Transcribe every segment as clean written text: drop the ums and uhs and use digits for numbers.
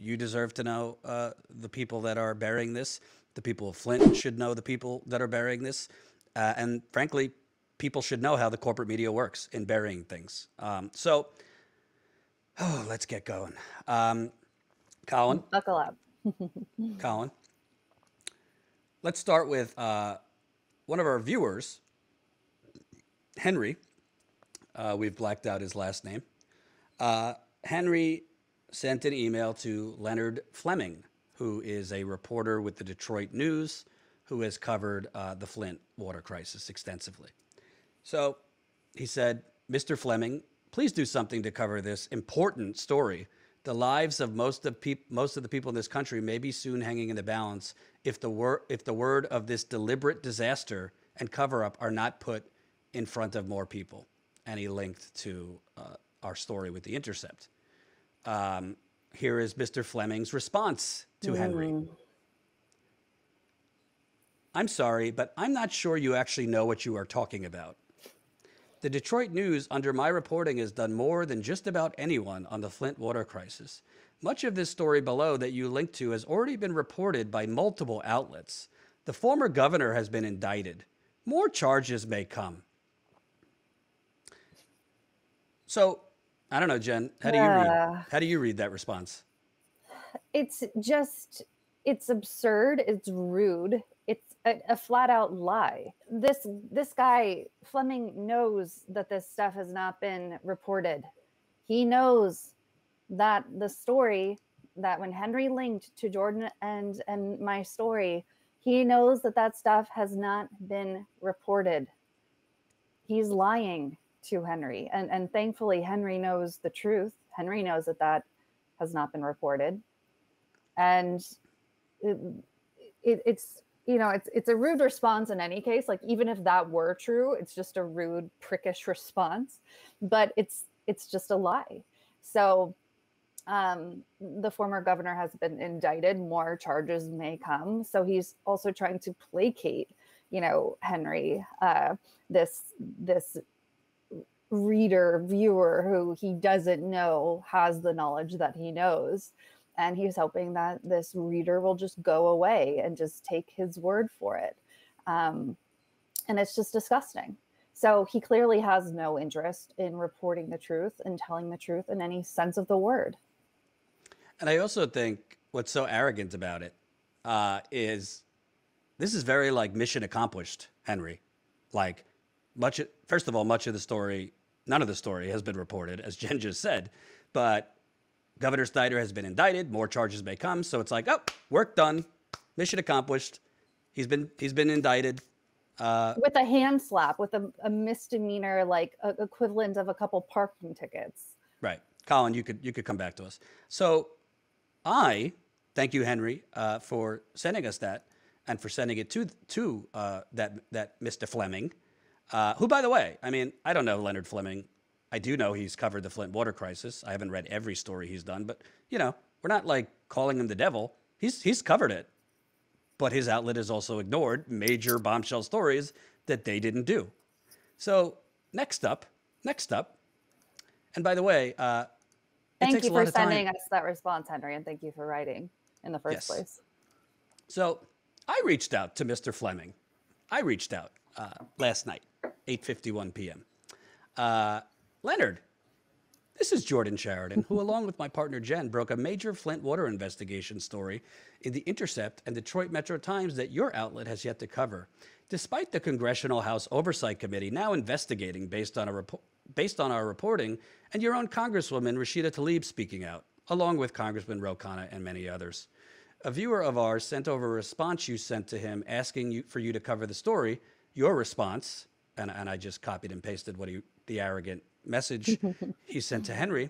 You deserve to know the people that are burying this. The people of Flint should know the people that are burying this. And frankly, people should know how the corporate media works in burying things. Let's get going. Colin, Buckle up. Colin, let's start with one of our viewers, Henry. We've blacked out his last name. Henry sent an email to Leonard Fleming, who is a reporter with the Detroit News, who has covered the Flint water crisis extensively. So he said, Mr. Fleming, please do something to cover this important story. The lives of most of the people in this country may be soon hanging in the balance if the word of this deliberate disaster and cover-up are not put in front of more people. And he linked to our story with The Intercept. Here is Mr. Fleming's response to Henry. I'm sorry, but I'm not sure you actually know what you are talking about. The Detroit News, under my reporting, has done more than just about anyone on the Flint water crisis. Much of this story below that you linked to has already been reported by multiple outlets. The former governor has been indicted. More charges may come. So, I don't know, Jen, how do you read that response? It's absurd. It's rude. It's a flat out lie. This guy, Fleming, knows that this stuff has not been reported. He knows that the story that when Henry linked to Jordan and my story, he knows that stuff has not been reported. He's lying to Henry. And thankfully, Henry knows the truth. Henry knows that has not been reported. And it's a rude response in any case. Like, even if that were true, it's just a rude, prickish response. But it's just a lie. So the former governor has been indicted. More charges may come. So he's also trying to placate, Henry, this reader, viewer who he doesn't know has the knowledge that he knows. And he's hoping that this reader will just go away and just take his word for it. And it's just disgusting. So he clearly has no interest in reporting the truth and telling the truth in any sense of the word. And I also think what's so arrogant about it is this is very like mission accomplished, Henry. Like first of all, much of the story, none of the story has been reported, as Jen just said, but Governor Snyder has been indicted. More charges may come. So it's like, oh, work done. Mission accomplished. He's been indicted. With a hand slap, with a misdemeanor, like equivalent of a couple parking tickets. Right. Colin, you could come back to us. So I thank you, Henry, for sending us that and for sending it to that Mr. Fleming, who, by the way, I mean, I don't know Leonard Fleming. I do know he's covered the Flint water crisis. I haven't read every story he's done, but we're not like calling him the devil. He's covered it, but his outlet has also ignored major bombshell stories that they didn't do. So next up, and by the way, thank you for sending us that response, Henry, and thank you for writing in the first place. So I reached out to Mr. Fleming. I reached out last night, 8:51 p.m. Leonard, this is Jordan Sheridan, who, along with my partner Jen, broke a major Flint water investigation story in The Intercept and Detroit Metro Times that your outlet has yet to cover. Despite the Congressional House Oversight Committee now investigating based on our reporting, and your own Congresswoman Rashida Tlaib speaking out, along with Congressman Ro Khanna and many others. A viewer of ours sent over a response you sent to him asking for you to cover the story. Your response, and I just copied and pasted the arrogant message he sent to Henry.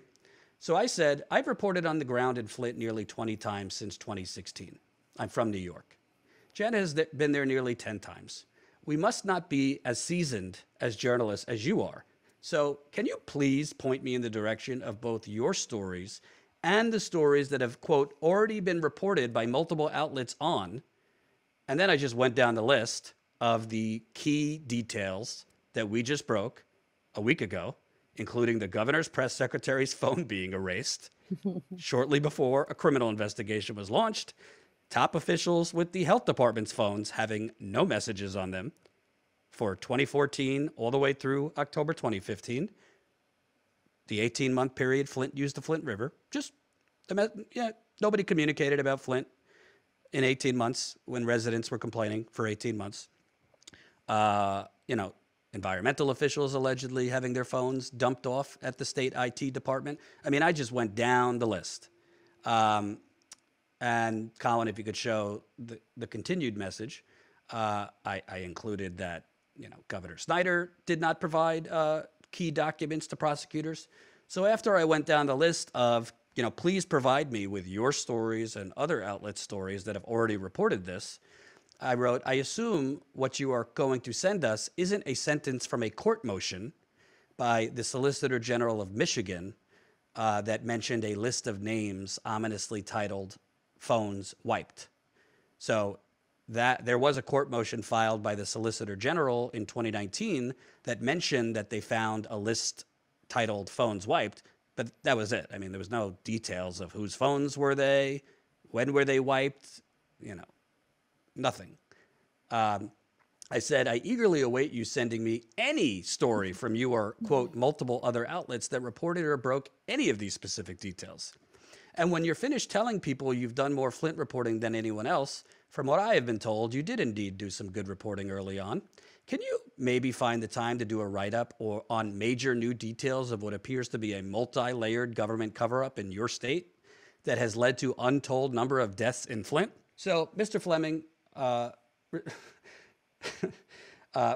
So I said, I've reported on the ground in Flint nearly 20 times since 2016. I'm from New York. Jen has been there nearly 10 times. We must not be as seasoned as journalists as you are. So can you please point me in the direction of both your stories and the stories that have, quote, already been reported by multiple outlets on? And then I just went down the list of the key details that we just broke a week ago including the governor's press secretary's phone being erased shortly before a criminal investigation was launched, top officials with the health department's phones having no messages on them for 2014 all the way through October 2015, the 18-month period Flint used the Flint River. Just, nobody communicated about Flint in 18 months when residents were complaining for 18 months. Environmental officials allegedly having their phones dumped off at the state IT department. I mean, I just went down the list. And Colin, if you could show the continued message, I included that, Governor Snyder did not provide key documents to prosecutors. So after I went down the list of, please provide me with your stories and other outlets' stories that have already reported this, I wrote, I assume what you are going to send us isn't a sentence from a court motion by the Solicitor General of Michigan that mentioned a list of names ominously titled phones wiped. So that there was a court motion filed by the Solicitor General in 2019 that mentioned that they found a list titled phones wiped, but that was it. I mean, there was no details of whose phones were they, when were they wiped, nothing. I said, I eagerly await you sending me any story from you or, quote, multiple other outlets that reported or broke any of these specific details. And when you're finished telling people you've done more Flint reporting than anyone else, from what I have been told, you did indeed do some good reporting early on. Can you maybe find the time to do a write-up or on major new details of what appears to be a multi-layered government cover-up in your state that has led to untold number of deaths in Flint? So Mr. Fleming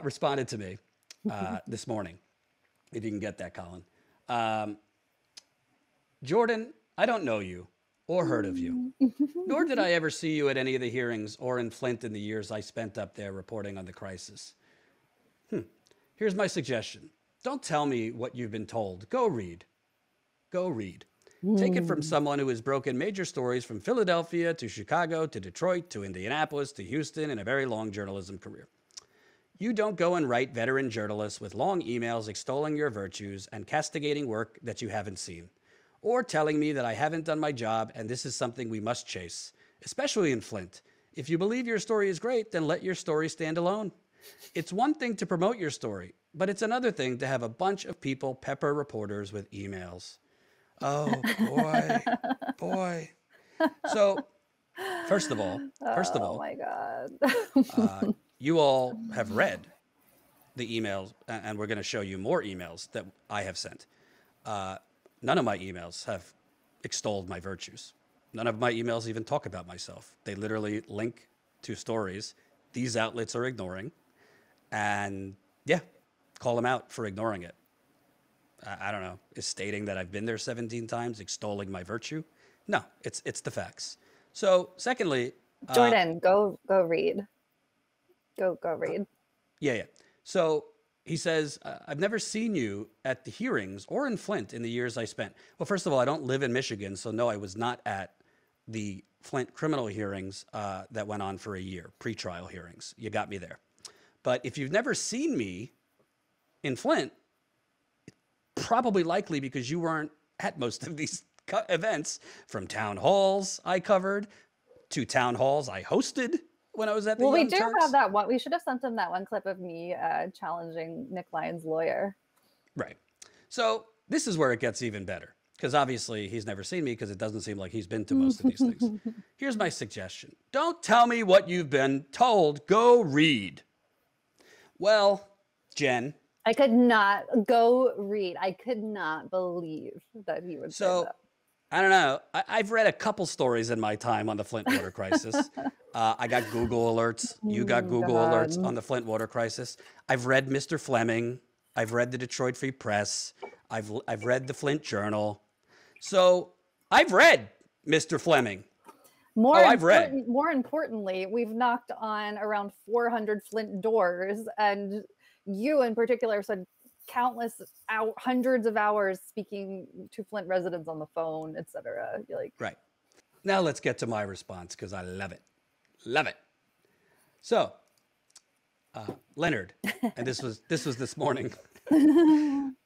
responded to me this morning, if you can get that, Colin. Jordan, I don't know you or heard of you, nor did I ever see you at any of the hearings or in Flint in the years I spent up there reporting on the crisis. Here's my suggestion. Don't tell me what you've been told. Go read. Go read. Take it from someone who has broken major stories from Philadelphia to Chicago to Detroit to Indianapolis to Houston in a very long journalism career. You don't go and write veteran journalists with long emails extolling your virtues and castigating work that you haven't seen, or telling me that I haven't done my job and this is something we must chase, especially in Flint. If you believe your story is great, then let your story stand alone. It's one thing to promote your story, but it's another thing to have a bunch of people pepper reporters with emails. Oh, boy. So, first of all, oh my God. You all have read the emails, and we're going to show you more emails that I have sent. None of my emails have extolled my virtues. None of my emails even talk about myself. They literally link to stories these outlets are ignoring, and call them out for ignoring it. I don't know, is stating that I've been there 17 times, extolling my virtue? No, it's the facts. So secondly, Jordan, go read. Go read. Yeah. So he says, I've never seen you at the hearings or in Flint in the years I spent. Well, first of all, I don't live in Michigan, so no, I was not at the Flint criminal hearings that went on for a year, pretrial hearings. You got me there. But if you've never seen me in Flint, probably likely because you weren't at most of these events, from town halls I covered to town halls I hosted when I was at the Young Turks. Have that one. We should have sent him that one clip of me challenging Nick Lyon's lawyer. Right. So this is where it gets even better, because obviously he's never seen me because it doesn't seem like he's been to most of these things. Here's my suggestion. Don't tell me what you've been told. Go read. Well, Jen. I could not go read. I could not believe that he would say that. I don't know. I've read a couple stories in my time on the Flint water crisis. I got Google alerts. You got Google alerts on the Flint water crisis. I've read Mr. Fleming. I've read the Detroit Free Press. I've read the Flint Journal. So I've read Mr. Fleming. I've read. More importantly, we've knocked on around 400 Flint doors, and you in particular said countless hundreds of hours speaking to Flint residents on the phone, etc. Right. Now let's get to my response, because I love it. Love it. So, Leonard, and this was this morning.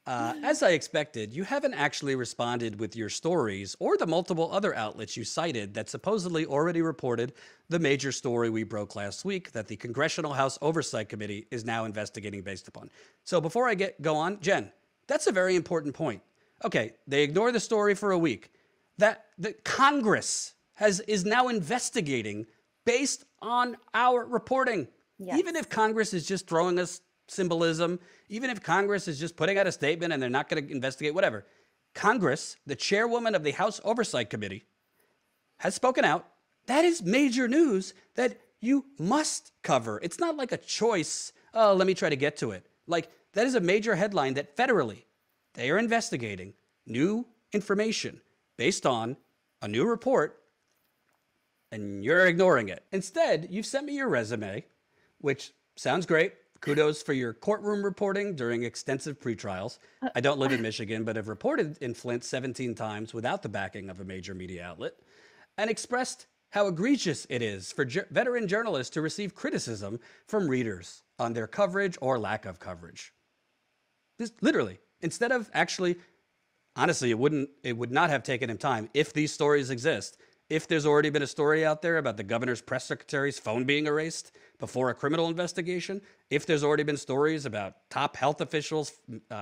As I expected, you haven't actually responded with your stories or the multiple other outlets you cited that supposedly already reported the major story we broke last week that the Congressional House Oversight Committee is now investigating based upon. So before I go on, Jen, that's a very important point. Okay, they ignore the story for a week. That the Congress is now investigating based on our reporting. Yes. Even if Congress is just throwing us symbolism, even if Congress is just putting out a statement and they're not going to investigate, whatever. Congress, the chairwoman of the House Oversight Committee, has spoken out. That is major news that you must cover. It's not like a choice. Oh, let me try to get to it. Like, that is a major headline that federally they are investigating new information based on a new report, and you're ignoring it. Instead, you've sent me your resume, which sounds great. Kudos for your courtroom reporting during extensive pretrials. I don't live in Michigan, but have reported in Flint 17 times without the backing of a major media outlet, and expressed how egregious it is for veteran journalists to receive criticism from readers on their coverage or lack of coverage. This, literally, instead of actually, honestly, it would not have taken him time if these stories exist. If there's already been a story out there about the governor's press secretary's phone being erased before a criminal investigation, if there's already been stories about top health officials'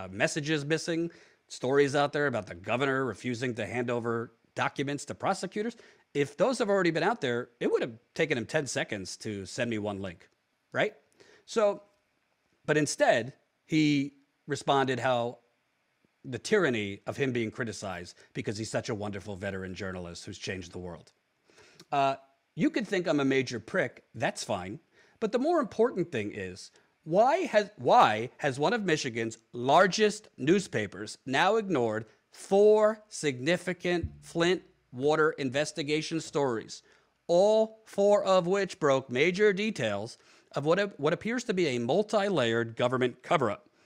messages missing, stories out there about the governor refusing to hand over documents to prosecutors, if those have already been out there, it would have taken him 10 seconds to send me one link, right? So, but instead, he responded how the tyranny of him being criticized because he's such a wonderful veteran journalist who's changed the world. You could think I'm a major prick. That's fine. But the more important thing is, why has one of Michigan's largest newspapers now ignored 4 significant Flint water investigation stories, all 4 of which broke major details of what appears to be a multi-layered government cover-up?